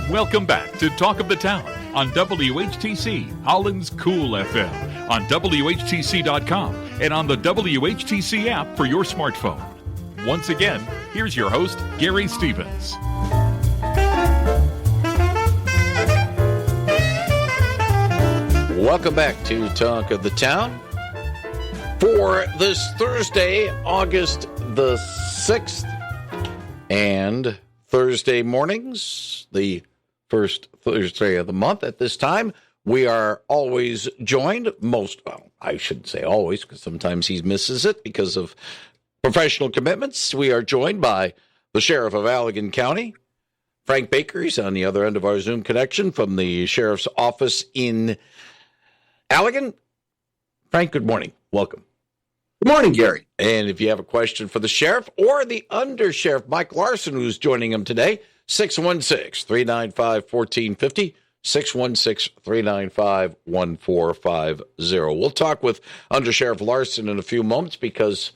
Welcome back to Talk of the Town on WHTC, Holland's Cool FM, on WHTC.com, and on the WHTC app for your smartphone. Once again, here's your host, Gary Stevens. Welcome back to Talk of the Town for this Thursday, August the 6th, and Thursday mornings, the first Thursday of the month at this time. We are always joined, I shouldn't say always, because sometimes he misses it because of professional commitments. We are joined by the Sheriff of Allegan County, Frank Baker. He's on the other end of our Zoom connection from the Sheriff's Office in Allegan. Frank, good morning. Welcome. Good morning, Gary. And if you have a question for the Sheriff or the Under-Sheriff, Mike Larson, who's joining him today, 616-395-1450, 616-395-1450. We'll talk with Under-Sheriff Larson in a few moments because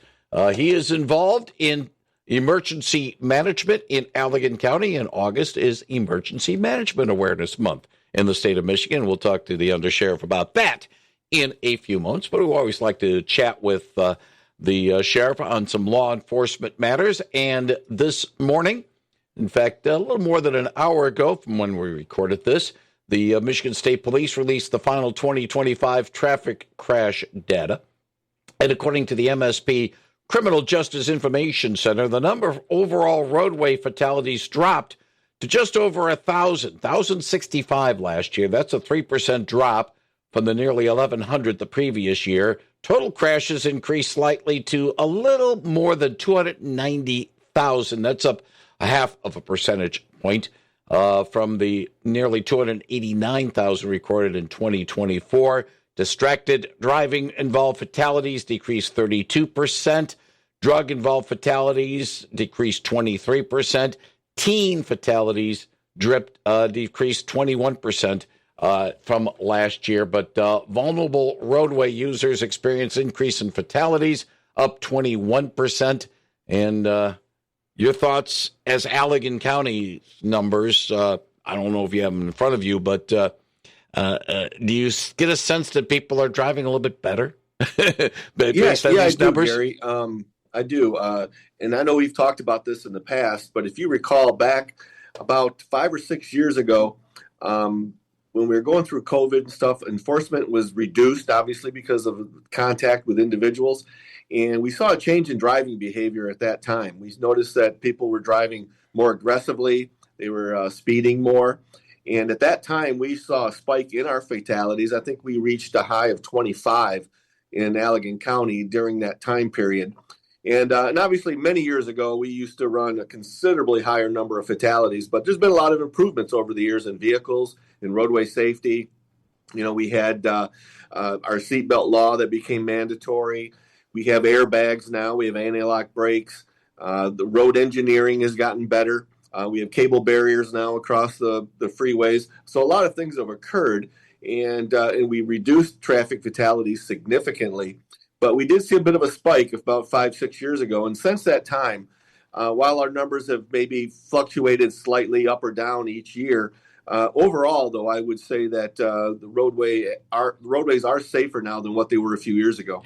he is involved in emergency management in Allegan County, and August is Emergency Management Awareness Month in the state of Michigan. We'll talk to the Under-Sheriff about that in a few moments, but we always like to chat with the Sheriff on some law enforcement matters. And this morning, in fact, a little more than an hour ago from when we recorded this, the Michigan State Police released the final 2025 traffic crash data. And according to the MSP Criminal Justice Information Center, the number of overall roadway fatalities dropped to just over 1,065 last year. That's a 3% drop from the nearly 1,100 the previous year. Total crashes increased slightly to a little more than 290,000. That's up a half of a percentage point from the nearly 289,000 recorded in 2024. Distracted driving involved fatalities decreased 32%. Drug-involved fatalities decreased 23%. Teen fatalities decreased 21% from last year. But vulnerable roadway users experienced increase in fatalities, up 21%. And your thoughts as Allegan County numbers, I don't know if you have them in front of you, but do you get a sense that people are driving a little bit better? Yes, I do, Gary. I do. And I know we've talked about this in the past, but if you recall back about 5 or 6 years ago, when we were going through COVID and stuff, enforcement was reduced, obviously, because of contact with individuals. And we saw a change in driving behavior at that time. We noticed that people were driving more aggressively. They were speeding more. And at that time, we saw a spike in our fatalities. I think we reached a high of 25 in Allegan County during that time period. And obviously, many years ago, we used to run a considerably higher number of fatalities. But there's been a lot of improvements over the years in vehicles, in roadway safety. You know, we had our seatbelt law that became mandatory. We have airbags now. We have anti-lock brakes. The road engineering has gotten better. We have cable barriers now across the freeways. So a lot of things have occurred, and we reduced traffic fatalities significantly. But we did see a bit of a spike about 5-6 years ago. And since that time, while our numbers have maybe fluctuated slightly up or down each year, overall, though, I would say that the roadways are safer now than what they were a few years ago.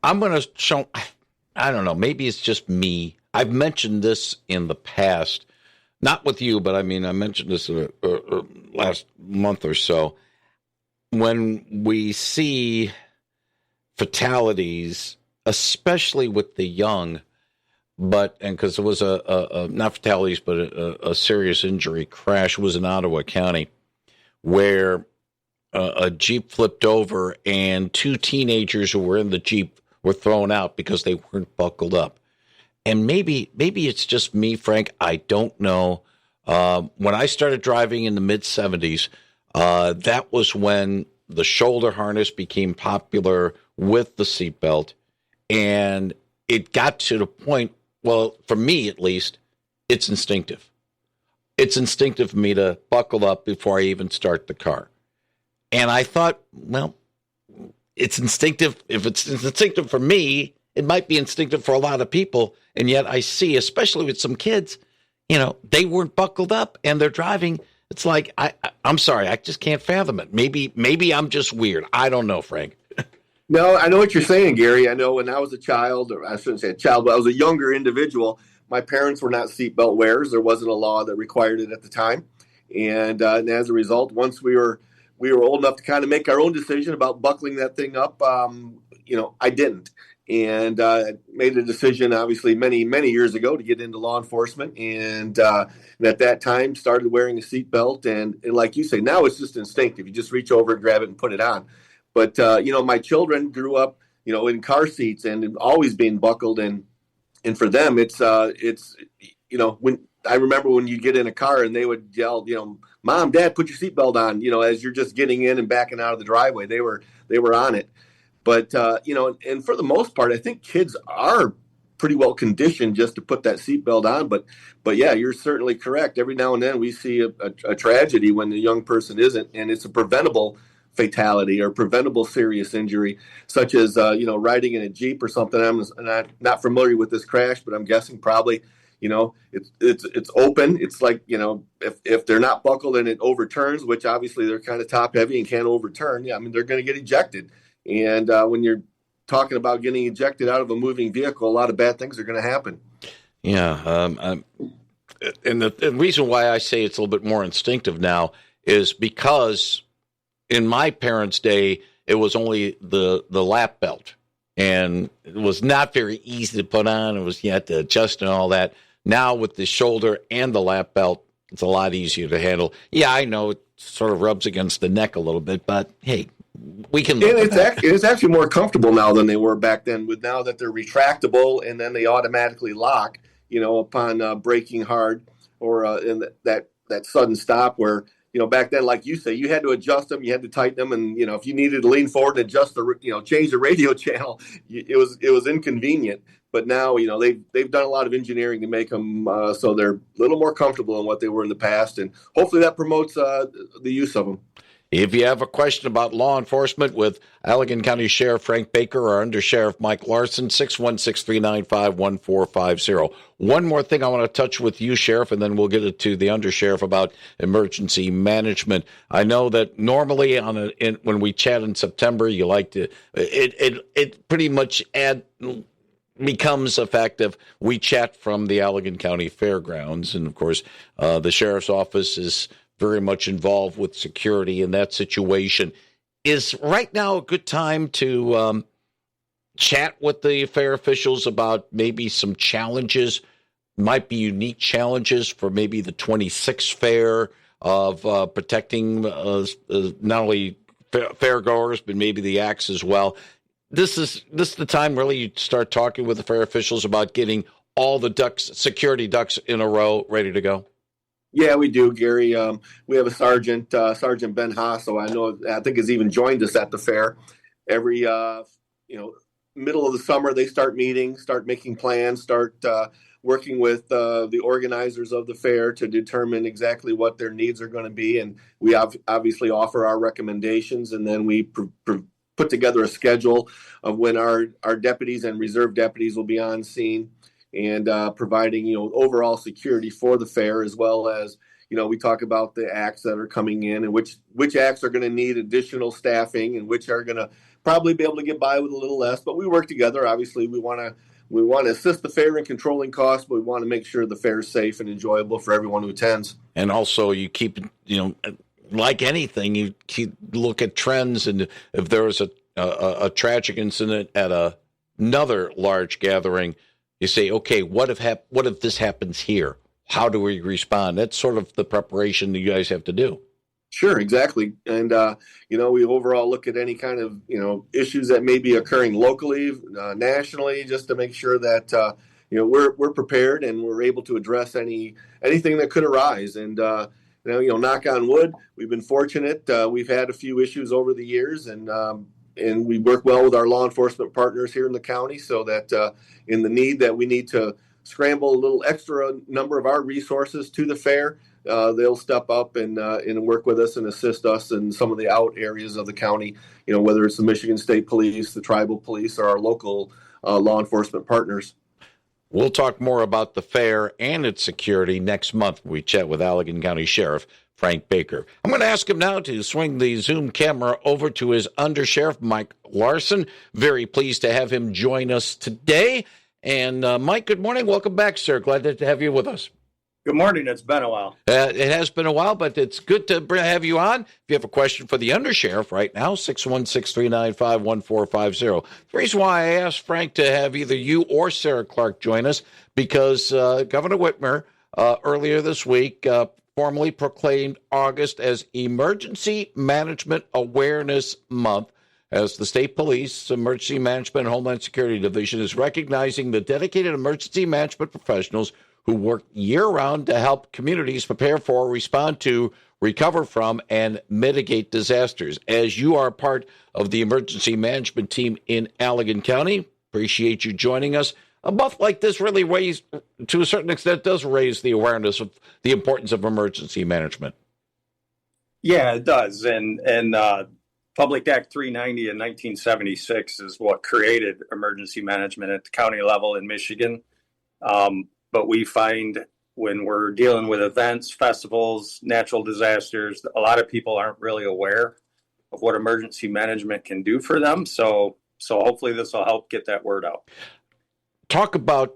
I'm going to show, I don't know, maybe it's just me. I've mentioned this in the past, not with you, but I mentioned this last month or so. When we see fatalities, especially with the young, because it was not fatalities, but a serious injury crash was in Ottawa County, where a Jeep flipped over and 2 teenagers who were in the Jeep were thrown out because they weren't buckled up. And maybe it's just me, Frank. I don't know. When I started driving in the mid-'70s, that was when the shoulder harness became popular with the seatbelt. And it got to the point, well, for me at least, it's instinctive. It's instinctive for me to buckle up before I even start the car. And I thought, well, it's instinctive. If it's instinctive for me, it might be instinctive for a lot of people. And yet I see, especially with some kids, they weren't buckled up and they're driving. It's like, I'm sorry, I just can't fathom it. Maybe I'm just weird. I don't know, Frank. No, I know what you're saying, Gary. I know when I was a child, or I shouldn't say a child, but I was a younger individual. My parents were not seatbelt wearers. There wasn't a law that required it at the time. And as a result, once we were old enough to kind of make our own decision about buckling that thing up, I didn't. And made a decision, obviously, many, many years ago to get into law enforcement. And at that time, started wearing a seatbelt. And like you say, now it's just instinctive. You just reach over and grab it and put it on. But, my children grew up, in car seats and always being buckled. And for them, it's when I remember when you get in a car and they would yell, Mom, Dad, put your seatbelt on, as you're just getting in and backing out of the driveway. They were on it. But, and for the most part, I think kids are pretty well conditioned just to put that seatbelt on. But yeah, you're certainly correct. Every now and then we see a tragedy when the young person isn't, and it's a preventable fatality or preventable serious injury, such as, riding in a Jeep or something. I'm not familiar with this crash, but I'm guessing probably, it's open. It's like, if they're not buckled and it overturns, which obviously they're kind of top heavy and can't overturn. Yeah, I mean, they're going to get ejected. And when you're talking about getting ejected out of a moving vehicle, a lot of bad things are going to happen. Yeah. And the reason why I say it's a little bit more instinctive now is because in my parents' day, it was only the lap belt, and it was not very easy to put on. You had to adjust and all that. Now with the shoulder and the lap belt, it's a lot easier to handle. Yeah, I know it sort of rubs against the neck a little bit, but hey, we can. And it's actually more comfortable now than they were back then. With now that they're retractable and then they automatically lock, upon braking hard or in that sudden stop where. Back then, like you say, you had to adjust them, you had to tighten them, and if you needed to lean forward and adjust change the radio channel, it was inconvenient. But now, they've done a lot of engineering to make them so they're a little more comfortable than what they were in the past, and hopefully that promotes the use of them. If you have a question about law enforcement with Allegan County Sheriff Frank Baker or Under Sheriff Mike Larson, 616-395-1450. One more thing I want to touch with you, Sheriff, and then we'll get it to the Under Sheriff about emergency management. I know that normally when we chat in September, you like to it pretty much becomes effective. We chat from the Allegan County Fairgrounds, and of course, the sheriff's office is very much involved with security in that situation. Is right now a good time to chat with the fair officials about maybe some challenges, might be unique challenges for maybe the 26th fair of protecting not only fairgoers, but maybe the acts as well? This is the time really you start talking with the fair officials about getting all the security ducks in a row ready to go? Yeah, we do, Gary. We have a sergeant, Sergeant Ben Hasso. I think has even joined us at the fair. Every middle of the summer, they start meeting, start making plans, start working with the organizers of the fair to determine exactly what their needs are going to be. And we obviously offer our recommendations, and then we put together a schedule of when our deputies and reserve deputies will be on scene and providing, overall security for the fair, as well as, we talk about the acts that are coming in and which acts are going to need additional staffing and which are going to probably be able to get by with a little less. But we work together. Obviously, we want to assist the fair in controlling costs, but we want to make sure the fair is safe and enjoyable for everyone who attends. And also you keep, like anything, you look at trends, and if there was a tragic incident at another large gathering, you say, okay, what if this happens here? How do we respond? That's sort of the preparation that you guys have to do. Sure, exactly. And, we overall look at any kind of, issues that may be occurring locally, nationally, just to make sure that, we're prepared and we're able to address anything that could arise. And, knock on wood, we've been fortunate. We've had a few issues over the years, and we work well with our law enforcement partners here in the county, so that in the need that we need to scramble a little extra number of our resources to the fair, they'll step up and work with us and assist us in some of the out areas of the county, whether it's the Michigan State Police, the tribal police, or our local law enforcement partners. We'll talk more about the fair and its security next month when we chat with Allegan County Sheriff Frank Baker. I'm going to ask him now to swing the Zoom camera over to his Undersheriff, Mike Larson. Very pleased to have him join us today. And Mike, good morning. Welcome back, sir. Glad to have you with us. Good morning. It's been a while. It has been a while, but it's good to have you on. If you have a question for the Undersheriff right now, 616-395-1450. The reason why I asked Frank to have either you or Sarah Clark join us, because Governor Whitmer earlier this week formally proclaimed August as Emergency Management Awareness Month, as the State Police Emergency Management and Homeland Security Division is recognizing the dedicated emergency management professionals who work year-round to help communities prepare for, respond to, recover from, and mitigate disasters. As you are part of the emergency management team in Allegan County, appreciate you joining us. A month like this really raised, to a certain extent, does raise the awareness of the importance of emergency management. Yeah, it does. And Public Act 390 in 1976 is what created emergency management at the county level in Michigan. But we find when we're dealing with events, festivals, natural disasters, a lot of people aren't really aware of what emergency management can do for them. So hopefully this will help get that word out. Talk about,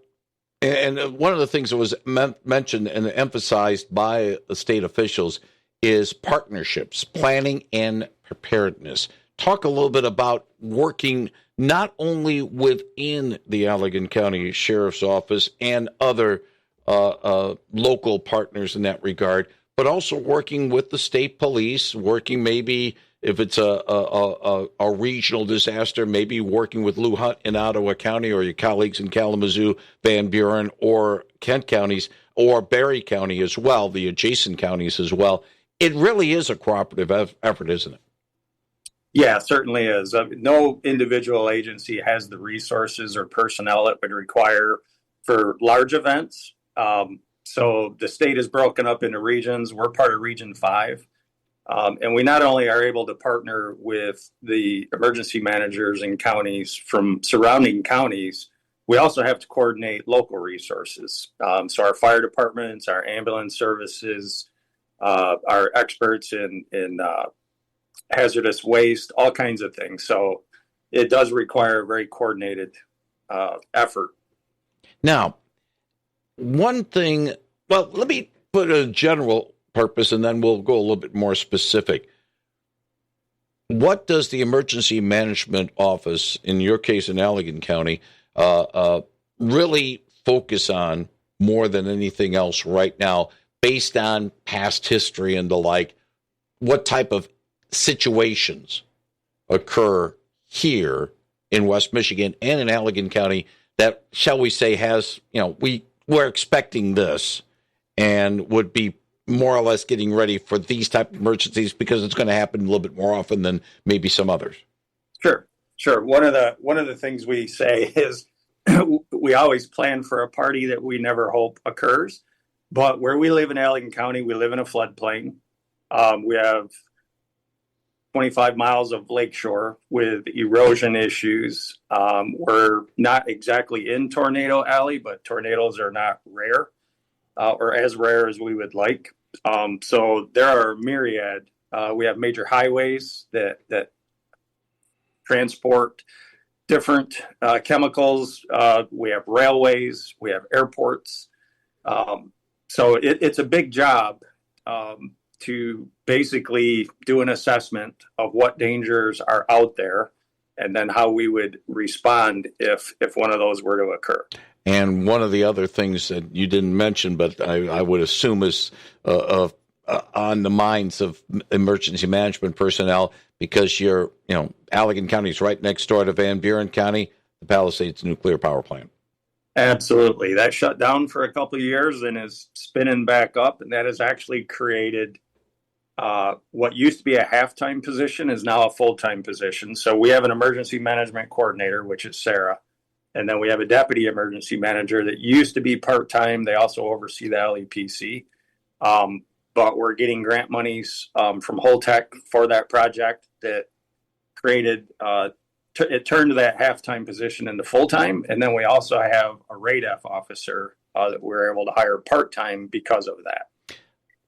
and one of the things that was mentioned and emphasized by the state officials is partnerships, planning, and preparedness. Talk a little bit about working not only within the Allegan County Sheriff's Office and other local partners in that regard, but also working with the state police, working maybe if it's a regional disaster, maybe working with Lou Hunt in Ottawa County or your colleagues in Kalamazoo, Van Buren, or Kent counties, or Barry County as well, the adjacent counties as well. It really is a cooperative effort, isn't it? Yeah, it certainly is. No individual agency has the resources or personnel it would require for large events. So the state is broken up into regions. We're part of Region 5. And we not only are able to partner with the emergency managers in counties from surrounding counties, we also have to coordinate local resources. So our fire departments, our ambulance services, our experts in hazardous waste, all kinds of things. So it does require a very coordinated effort. Now, one thing, well, let me put a general purpose and then we'll go a little bit more specific. What does the Emergency Management Office, in your case in Allegan County, really focus on more than anything else right now, based on past history and the like? What type of situations occur here in West Michigan and in Allegan County that, shall we say, has, we're expecting this and would be more or less getting ready for these type of emergencies because it's going to happen a little bit more often than maybe some others? Sure. One of the things we say is we always plan for a party that we never hope occurs. But where we live in Allegan County, we live in a floodplain. We have 25 miles of lakeshore with erosion issues. We're not exactly in Tornado Alley, but tornadoes are not rare or as rare as we would like. So there are myriad. We have major highways that transport different chemicals. We have railways. We have airports. So it's a big job to basically do an assessment of what dangers are out there and then how we would respond if one of those were to occur. And one of the other things that you didn't mention, but I would assume is on the minds of emergency management personnel, because Allegan County is right next door to Van Buren County, the Palisades nuclear power plant. Absolutely. That shut down for a couple of years and is spinning back up. And that has actually created what used to be a half-time position is now a full-time position. So we have an emergency management coordinator, which is Sarah. And then we have a deputy emergency manager that used to be part-time. They also oversee the LEPC. But we're getting grant monies from Holtec for that project that created it turned that half-time position into full-time. And then we also have a RADF officer that we're able to hire part-time because of that.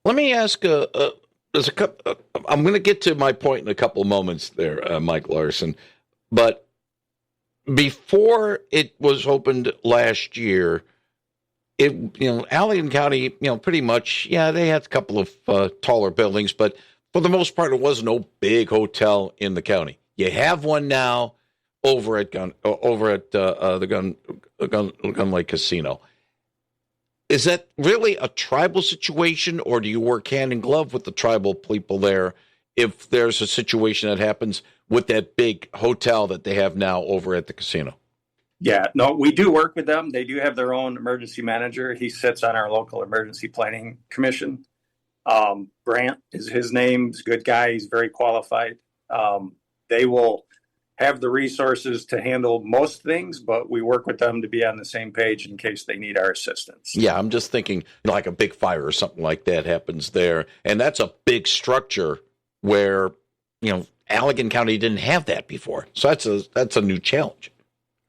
Let me ask, there's a couple, I'm going to get to my point in a couple of moments there, Mike Larson, but before it was opened last year, Allegan County, pretty much, they had a couple of taller buildings, but for the most part, it was no big hotel in the county. You have one now over at the Gun Lake Casino. Is that really a tribal situation, or do you work hand in glove with the tribal people there if there's a situation that happens with that big hotel that they have now over at the casino? Yeah, no, we do work with them. They do have their own emergency manager. He sits on our local emergency planning commission. Brant is his name. He's a good guy. He's very qualified. They will have the resources to handle most things, but we work with them to be on the same page in case they need our assistance. Yeah, I'm just thinking like a big fire or something like that happens there. And that's a big structure where, Allegan County didn't have that before. So that's a new challenge.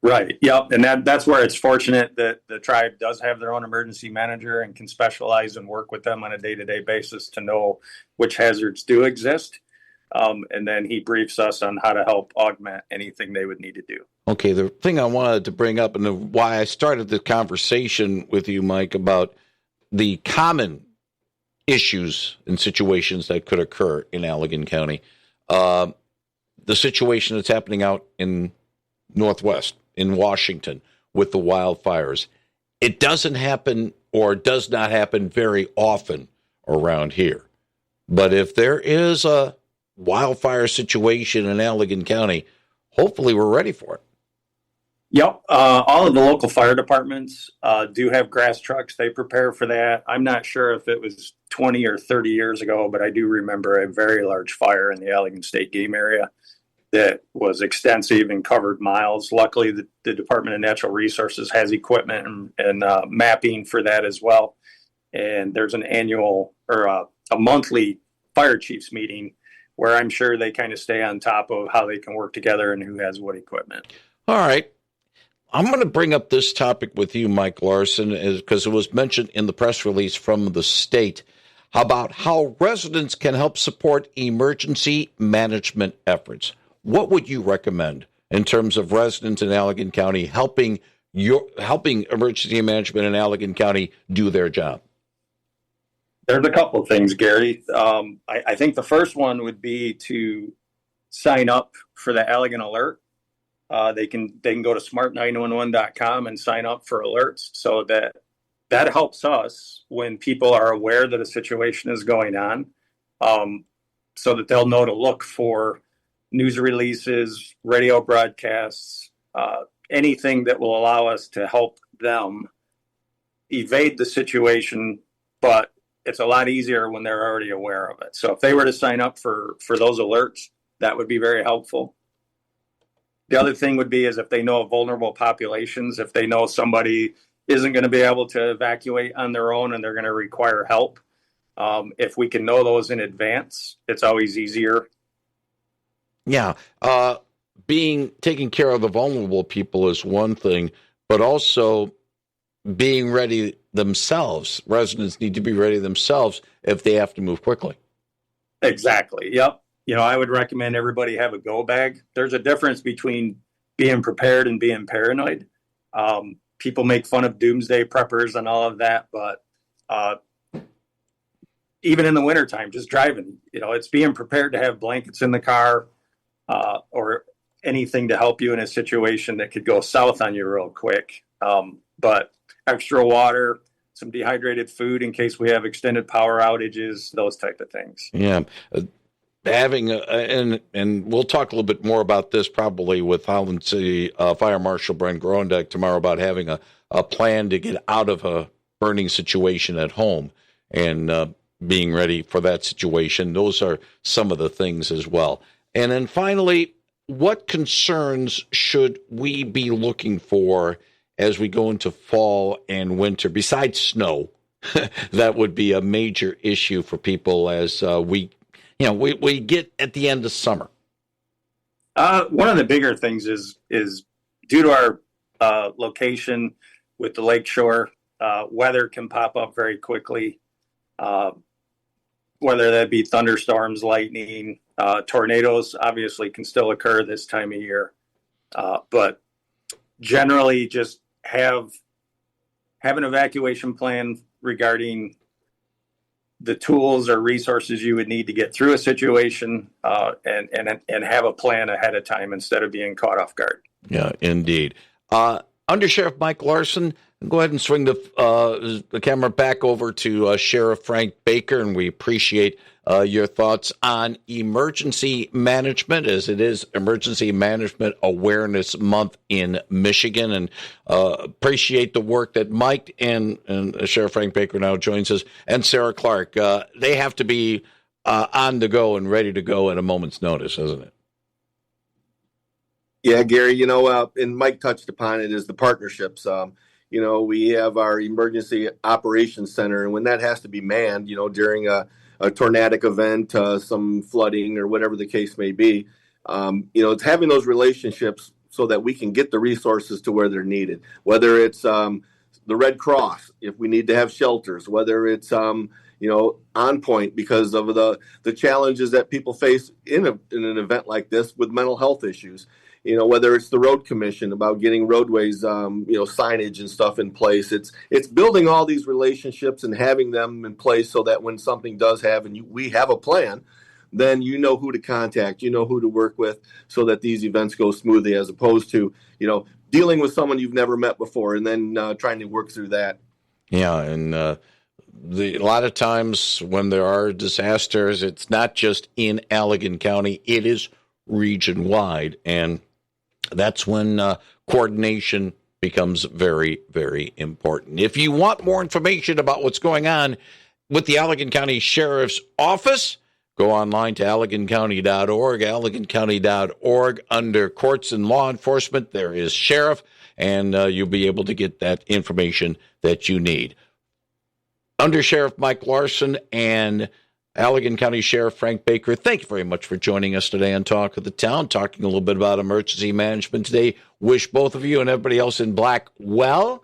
Right. Yep. And that's where it's fortunate that the tribe does have their own emergency manager and can specialize and work with them on a day-to-day basis to know which hazards do exist. And then he briefs us on how to help augment anything they would need to do. Okay, the thing I wanted to bring up and why I started the conversation with you, Mike, about the common issues and situations that could occur in Allegan County. The situation that's happening out in Northwest, in Washington, with the wildfires. It doesn't happen or does not happen very often around here. But if there is a wildfire situation in Allegan County, hopefully we're ready for it. Yep. All of the local fire departments do have grass trucks. They prepare for that. I'm not sure if it was 20 or 30 years ago, but I do remember a very large fire in the Allegan State Game area that was extensive and covered miles. Luckily, the Department of Natural Resources has equipment and mapping for that as well. And there's an annual or a monthly fire chiefs meeting where I'm sure they kind of stay on top of how they can work together and who has what equipment. All right. I'm going to bring up this topic with you, Mike Larson, because it was mentioned in the press release from the state about how residents can help support emergency management efforts. What would you recommend in terms of residents in Allegan County helping emergency management in Allegan County do their job? There's a couple of things, Gary. I think the first one would be to sign up for the Allegan Alert. They can go to smart911.com and sign up for alerts, so that helps us when people are aware that a situation is going on, so that they'll know to look for news releases, radio broadcasts, anything that will allow us to help them evade the situation, but it's a lot easier when they're already aware of it. So if they were to sign up for those alerts, that would be very helpful. The other thing would be is if they know vulnerable populations, if they know somebody isn't going to be able to evacuate on their own and they're going to require help, if we can know those in advance, it's always easier. Yeah. Taking care of the vulnerable people is one thing, but also being ready themselves. Residents need to be ready themselves if they have to move quickly. Exactly. Yep. I would recommend everybody have a go bag. There's a difference between being prepared and being paranoid. People make fun of doomsday preppers and all of that, but even in the wintertime, just driving, it's being prepared to have blankets in the car or anything to help you in a situation that could go south on you real quick. But extra water, some dehydrated food in case we have extended power outages, those type of things. Yeah. And we'll talk a little bit more about this probably with Holland City Fire Marshal Brent Grondak tomorrow about having a plan to get out of a burning situation at home and being ready for that situation. Those are some of the things as well. And then finally, what concerns should we be looking for as we go into fall and winter, besides snow? That would be a major issue for people as we get at the end of summer. One of the bigger things is due to our location with the lakeshore, weather can pop up very quickly, whether that be thunderstorms, lightning, tornadoes obviously can still occur this time of year. But generally just have an evacuation plan regarding the tools or resources you would need to get through a situation, and have a plan ahead of time instead of being caught off guard. Yeah, indeed. Under Sheriff Mike Larson, go ahead and swing the camera back over to Sheriff Frank Baker, and we appreciate your thoughts on emergency management, as it is Emergency Management Awareness Month in Michigan, and appreciate the work that Mike and Sheriff Frank Baker now joins us, and Sarah Clark. They have to be on the go and ready to go at a moment's notice, isn't it? Yeah, Gary, and Mike touched upon it, is the partnerships. We have our Emergency Operations Center, and when that has to be manned, during a tornadic event, some flooding or whatever the case may be, it's having those relationships so that we can get the resources to where they're needed, whether it's the Red Cross, if we need to have shelters, whether it's, on point because of the challenges that people face in an event like this with mental health issues. Whether it's the road commission about getting roadways, signage and stuff in place. It's building all these relationships and having them in place so that when something does happen, we have a plan, then you know who to contact, you know who to work with, so that these events go smoothly, as opposed to, dealing with someone you've never met before and then trying to work through that. Yeah, and a lot of times when there are disasters, it's not just in Allegan County, it is region-wide, and that's when coordination becomes very, very important. If you want more information about what's going on with the Allegan County Sheriff's Office, go online to allegancounty.org, allegancounty.org. Under Courts and Law Enforcement, there is Sheriff, and you'll be able to get that information that you need. Under Sheriff Mike Larson and Allegan County Sheriff Frank Baker, thank you very much for joining us today on Talk of the Town, talking a little bit about emergency management today. Wish both of you and everybody else in black well.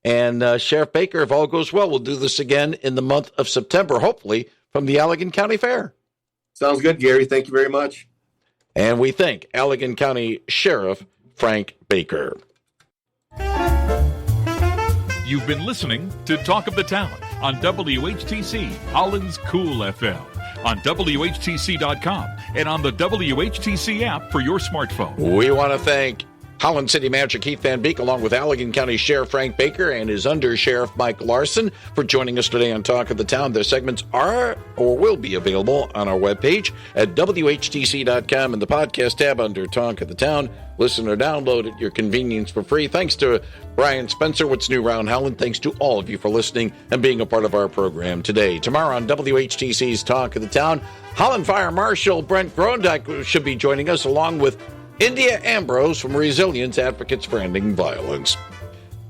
And Sheriff Baker, if all goes well, we'll do this again in the month of September, hopefully from the Allegan County Fair. Sounds good, Gary. Thank you very much. And we thank Allegan County Sheriff Frank Baker. You've been listening to Talk of the Town on WHTC, Holland's Cool FM, on WHTC.com, and on the WHTC app for your smartphone. We want to thank Holland City Manager Keith Van Beek, along with Allegan County Sheriff Frank Baker and his Under Sheriff Mike Larson, for joining us today on Talk of the Town. Their segments are or will be available on our webpage at WHTC.com in the podcast tab under Talk of the Town. Listen or download at your convenience for free. Thanks to Brian Spencer, What's New Round Holland. Thanks to all of you for listening and being a part of our program today. Tomorrow on WHTC's Talk of the Town, Holland Fire Marshal Brent Grondyke should be joining us, along with India Ambrose from Resilience Advocates for Ending Violence.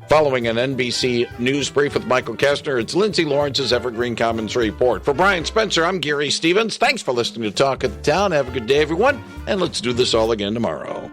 Following an NBC News brief with Michael Kestner, it's Lindsay Lawrence's Evergreen Commons Report. For Brian Spencer, I'm Gary Stevens. Thanks for listening to Talk of the Town. Have a good day, everyone, and let's do this all again tomorrow.